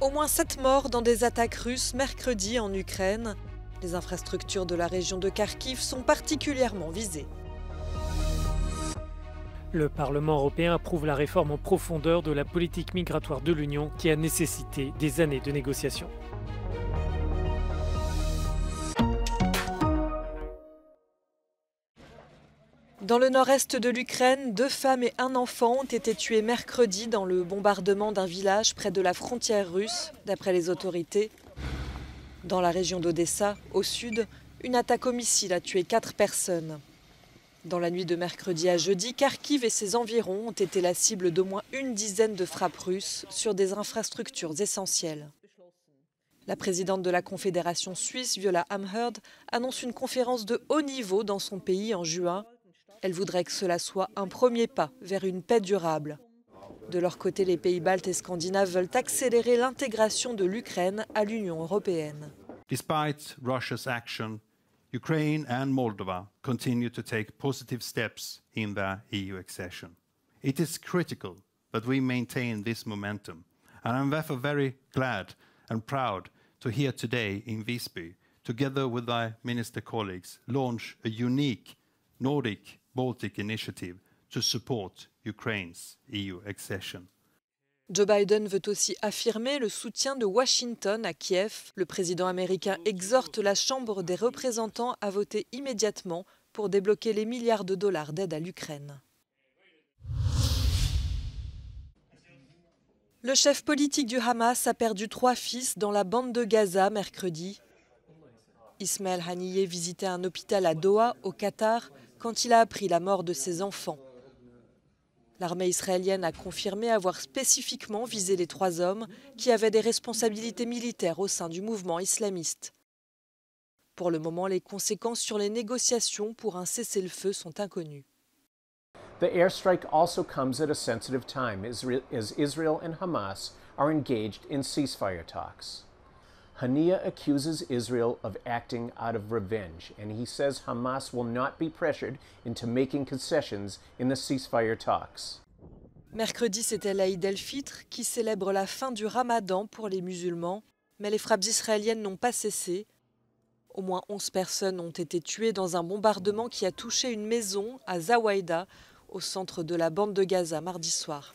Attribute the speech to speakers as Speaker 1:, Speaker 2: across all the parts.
Speaker 1: Au moins 7 morts dans des attaques russes mercredi en Ukraine. Les infrastructures de la région de Kharkiv sont particulièrement visées.
Speaker 2: Le Parlement européen approuve la réforme en profondeur de la politique migratoire de l'Union qui a nécessité des années de négociations.
Speaker 1: Dans le nord-est de l'Ukraine, 2 femmes et 1 enfant ont été tués mercredi dans le bombardement d'un village près de la frontière russe, d'après les autorités. Dans la région d'Odessa, au sud, une attaque homicide a tué 4 personnes. Dans la nuit de mercredi à jeudi, Kharkiv et ses environs ont été la cible d'au moins une dizaine de frappes russes sur des infrastructures essentielles. La présidente de la Confédération suisse, Viola Amherd, annonce une conférence de haut niveau dans son pays en juin. Elle voudrait que cela soit un premier pas vers une paix durable. De leur côté, les pays baltes et scandinaves veulent accélérer l'intégration de l'Ukraine à l'Union européenne.
Speaker 3: Despite Russia's action, Ukraine and Moldova continue to take positive steps in their EU accession. It is critical that we maintain this momentum, and I'm therefore very glad and proud to here today in Visby, together with my minister colleagues, launch a unique Nordic-Baltic initiative to support Ukraine's EU accession.
Speaker 1: Joe Biden veut aussi affirmer le soutien de Washington à Kiev. Le président américain exhorte la Chambre des représentants à voter immédiatement pour débloquer les milliards de dollars d'aide à l'Ukraine. Le chef politique du Hamas a perdu 3 fils dans la bande de Gaza mercredi. Ismaël Haniyeh visitait un hôpital à Doha, au Qatar, quand il a appris la mort de ses enfants. L'armée israélienne a confirmé avoir spécifiquement visé les 3 hommes qui avaient des responsabilités militaires au sein du mouvement islamiste. Pour le moment, les conséquences sur les négociations pour un cessez-le-feu sont inconnues.
Speaker 4: The airstrike also comes at a sensitive time as Israel and Hamas are engaged in ceasefire talks. Haniyeh accuses Israel of acting out of revenge, and he says Hamas will not be pressured into making concessions in the ceasefire talks.
Speaker 1: Mercredi, c'était l'Aïd el-Fitr qui célèbre la fin du Ramadan pour les musulmans, mais les frappes israéliennes n'ont pas cessé. Au moins 11 personnes ont été tuées dans un bombardement qui a touché une maison à Zawaïda, au centre de la bande de Gaza, mardi soir.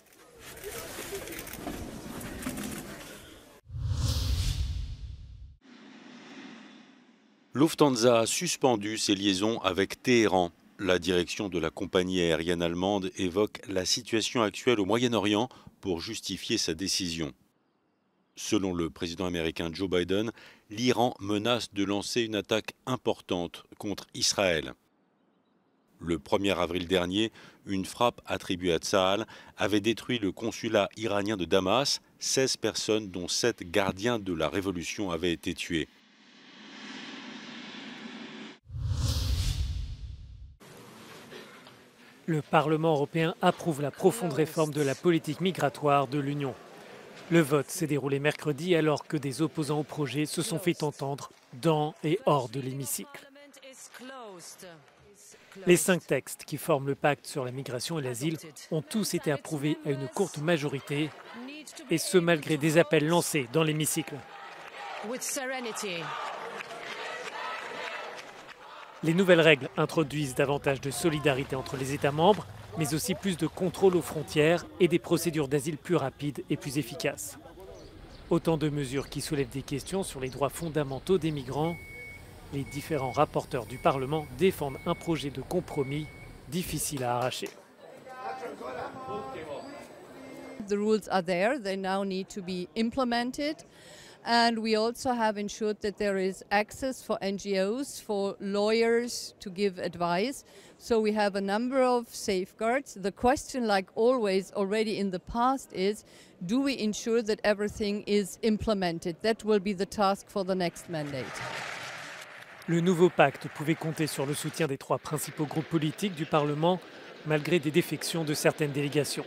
Speaker 5: Lufthansa a suspendu ses liaisons avec Téhéran. La direction de la compagnie aérienne allemande évoque la situation actuelle au Moyen-Orient pour justifier sa décision. Selon le président américain Joe Biden, l'Iran menace de lancer une attaque importante contre Israël. Le 1er avril dernier, une frappe attribuée à Tsahal avait détruit le consulat iranien de Damas. 16 personnes, dont 7 gardiens de la révolution, avaient été tués.
Speaker 2: Le Parlement européen approuve la profonde réforme de la politique migratoire de l'Union. Le vote s'est déroulé mercredi alors que des opposants au projet se sont fait entendre dans et hors de l'hémicycle. Les 5 textes qui forment le pacte sur la migration et l'asile ont tous été approuvés à une courte majorité, et ce malgré des appels lancés dans l'hémicycle. Les nouvelles règles introduisent davantage de solidarité entre les États membres, mais aussi plus de contrôle aux frontières et des procédures d'asile plus rapides et plus efficaces. Autant de mesures qui soulèvent des questions sur les droits fondamentaux des migrants. Les différents rapporteurs du Parlement défendent un projet de compromis difficile à arracher.
Speaker 6: The rules are there, they now need to be implemented. And we also have ensured that there is access for NGOs, for lawyers to give advice. So we have a number of safeguards. The question, like always already in the past, is do we ensure that everything is implemented? That will be the task for the next mandate.
Speaker 2: Le nouveau pacte pouvait compter sur le soutien des 3 principaux groupes politiques du Parlement, malgré des défections de certaines délégations.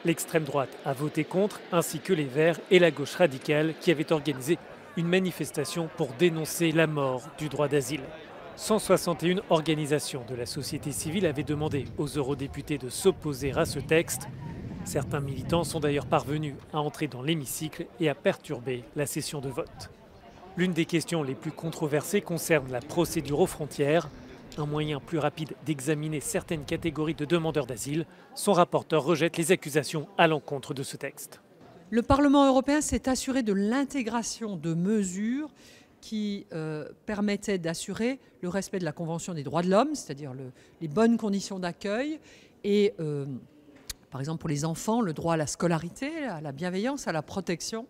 Speaker 2: L'extrême droite a voté contre, ainsi que les Verts et la gauche radicale qui avaient organisé une manifestation pour dénoncer la mort du droit d'asile. 161 organisations de la société civile avaient demandé aux eurodéputés de s'opposer à ce texte. Certains militants sont d'ailleurs parvenus à entrer dans l'hémicycle et à perturber la session de vote. L'une des questions les plus controversées concerne la procédure aux frontières, un moyen plus rapide d'examiner certaines catégories de demandeurs d'asile. Son rapporteur rejette les accusations à l'encontre de ce texte.
Speaker 7: Le Parlement européen s'est assuré de l'intégration de mesures qui permettaient d'assurer le respect de la Convention des droits de l'homme, c'est-à-dire les bonnes conditions d'accueil et, par exemple pour les enfants, le droit à la scolarité, à la bienveillance, à la protection,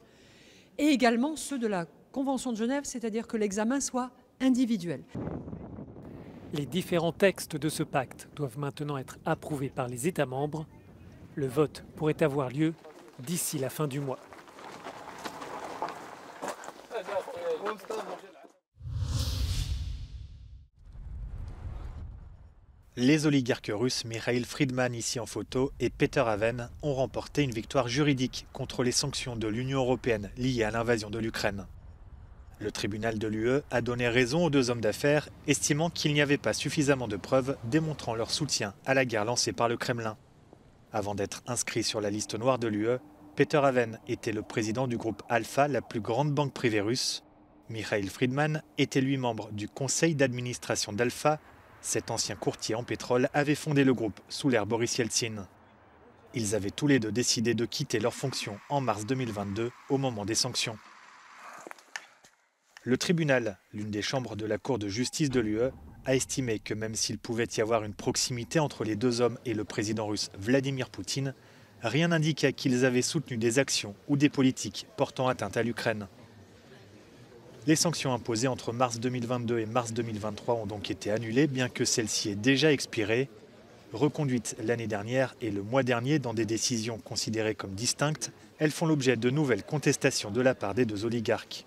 Speaker 7: et également ceux de la Convention de Genève, c'est-à-dire que l'examen soit individuel.
Speaker 2: Les différents textes de ce pacte doivent maintenant être approuvés par les États membres. Le vote pourrait avoir lieu d'ici la fin du mois.
Speaker 8: Les oligarques russes Mikhail Fridman, ici en photo, et Peter Haven ont remporté une victoire juridique contre les sanctions de l'Union européenne liées à l'invasion de l'Ukraine. Le tribunal de l'UE a donné raison aux deux hommes d'affaires, estimant qu'il n'y avait pas suffisamment de preuves démontrant leur soutien à la guerre lancée par le Kremlin. Avant d'être inscrit sur la liste noire de l'UE, Peter Haven était le président du groupe Alpha, la plus grande banque privée russe. Mikhail Fridman était lui membre du conseil d'administration d'Alpha. Cet ancien courtier en pétrole avait fondé le groupe sous l'ère Boris Yeltsin. Ils avaient tous les deux décidé de quitter leurs fonctions en mars 2022, au moment des sanctions. Le tribunal, l'une des chambres de la Cour de justice de l'UE, a estimé que même s'il pouvait y avoir une proximité entre les deux hommes et le président russe Vladimir Poutine, rien n'indiquait qu'ils avaient soutenu des actions ou des politiques portant atteinte à l'Ukraine. Les sanctions imposées entre mars 2022 et mars 2023 ont donc été annulées, bien que celle-ci ait déjà expiré. Reconduites l'année dernière et le mois dernier dans des décisions considérées comme distinctes, elles font l'objet de nouvelles contestations de la part des deux oligarques.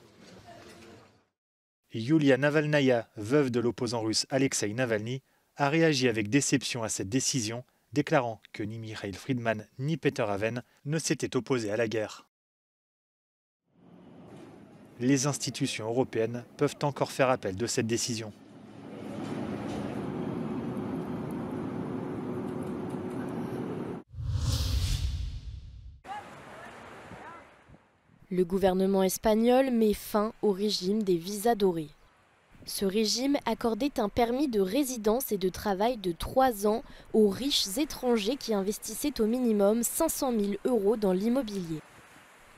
Speaker 8: Yulia Navalnaya, veuve de l'opposant russe Alexei Navalny, a réagi avec déception à cette décision, déclarant que ni Mikhail Fridman ni Peter Haven ne s'étaient opposés à la guerre. Les institutions européennes peuvent encore faire appel de cette décision.
Speaker 9: Le gouvernement espagnol met fin au régime des visas dorés. Ce régime accordait un permis de résidence et de travail de 3 ans aux riches étrangers qui investissaient au minimum 500 000 € dans l'immobilier.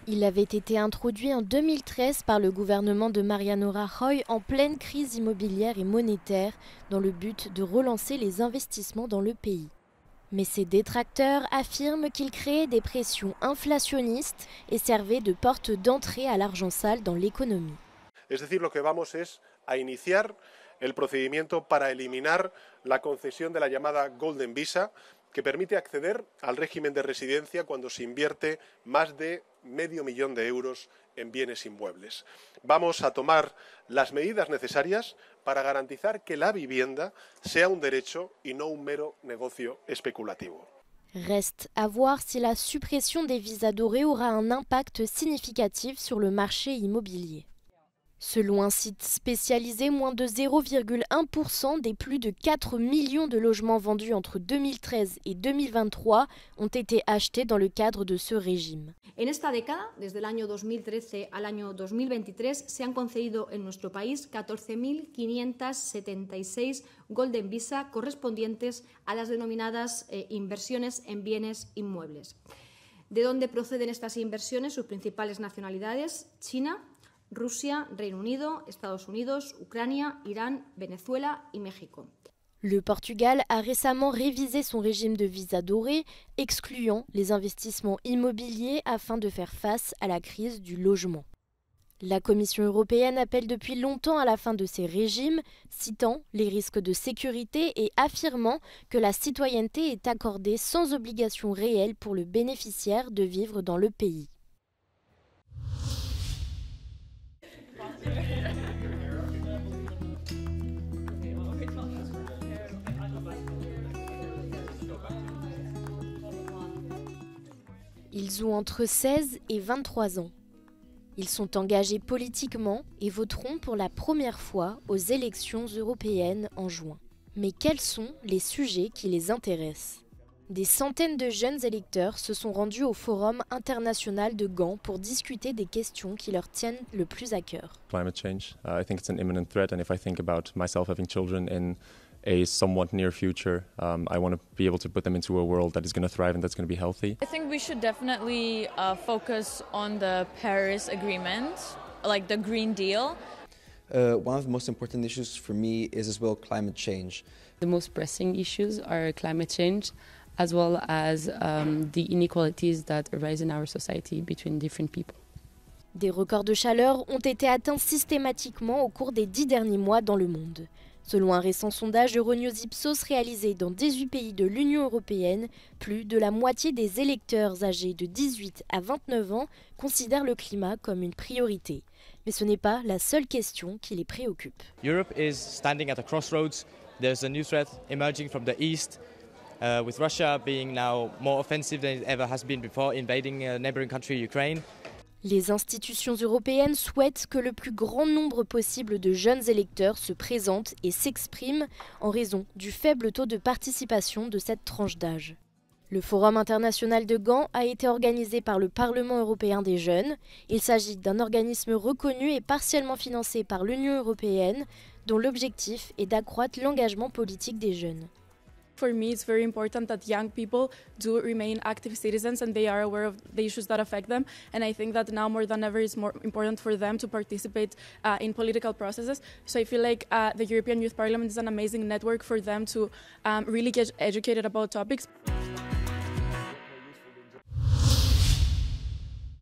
Speaker 9: Il avait été introduit en 2013 par le gouvernement de Mariano Rajoy en pleine crise immobilière et monétaire dans le but de relancer les investissements dans le pays. Mais ses détracteurs affirment qu'il créait des pressions inflationnistes et servait de porte d'entrée à l'argent sale dans l'économie.
Speaker 10: Es decir, lo que vamos es a iniciar el procedimiento para eliminar la concesión de la llamada Golden Visa, que permite acceder al régimen de residencia cuando se invierte más de $500 000 en bienes inmuebles. Vamos a tomar las medidas necesarias para garantizar que la vivienda sea un derecho y no un mero negocio especulativo.
Speaker 9: Reste à voir si la suppression des visas dorés aura un impact significatif sur le marché immobilier. Selon un site spécialisé, moins de 0,1% des plus de 4 millions de logements vendus entre 2013 et 2023 ont été achetés dans le cadre de ce régime.
Speaker 11: En esta década, desde el año 2013 al año 2023, se han concedido en nuestro país 14.576 Golden Visa correspondientes a las denominadas inversiones en bienes inmuebles. ¿De dónde proceden estas inversiones? Sus principales nacionalidades: China, Rusia, Reino Unido, Estados Unidos, Ucrania, Irán, Venezuela y México.
Speaker 9: Le Portugal a récemment révisé son régime de visa doré, excluant les investissements immobiliers afin de faire face à la crise du logement. La Commission européenne appelle depuis longtemps à la fin de ces régimes, citant les risques de sécurité et affirmant que la citoyenneté est accordée sans obligation réelle pour le bénéficiaire de vivre dans le pays. Ils ont entre 16 et 23 ans. Ils sont engagés politiquement et voteront pour la première fois aux élections européennes en juin. Mais quels sont les sujets qui les intéressent ? Des centaines de jeunes électeurs se sont rendus au Forum international de Gand pour discuter des questions qui leur tiennent le plus à cœur.
Speaker 12: Climate change, I think it's an imminent threat, and if I think about myself having children in a somewhat near future, I want to be able to put them into a world that is going to thrive and that's going to be healthy.
Speaker 13: I think we should definitely focus on the Paris Agreement, like the Green Deal.
Speaker 14: One of the most important issues for me is as well climate change.
Speaker 15: The most pressing issues are climate change, as well as the inequalities that arise in our society between different people.
Speaker 9: Des records de chaleur ont été atteints systématiquement au cours des 10 derniers mois dans le monde. Selon un récent sondage Euronews Ipsos réalisé dans 18 pays de l'Union européenne, plus de la moitié des électeurs âgés de 18 à 29 ans considèrent le climat comme une priorité. Mais ce n'est pas la seule question qui les préoccupe.
Speaker 16: Europe is standing at a crossroads. There's a new threat emerging from the east, with Russia being now more offensive than it ever has been before, invading a neighboring country, Ukraine.
Speaker 9: Les institutions européennes souhaitent que le plus grand nombre possible de jeunes électeurs se présentent et s'expriment en raison du faible taux de participation de cette tranche d'âge. Le Forum international de Gand a été organisé par le Parlement européen des jeunes. Il s'agit d'un organisme reconnu et partiellement financé par l'Union européenne, dont l'objectif est d'accroître l'engagement politique des jeunes.
Speaker 17: For me, it's very important that young people do remain active citizens and they are aware of the issues that affect them. And I think that now more than ever, it's more important for them to participate in political processes. So I feel like the European Youth Parliament is an amazing network for them to really get educated about topics.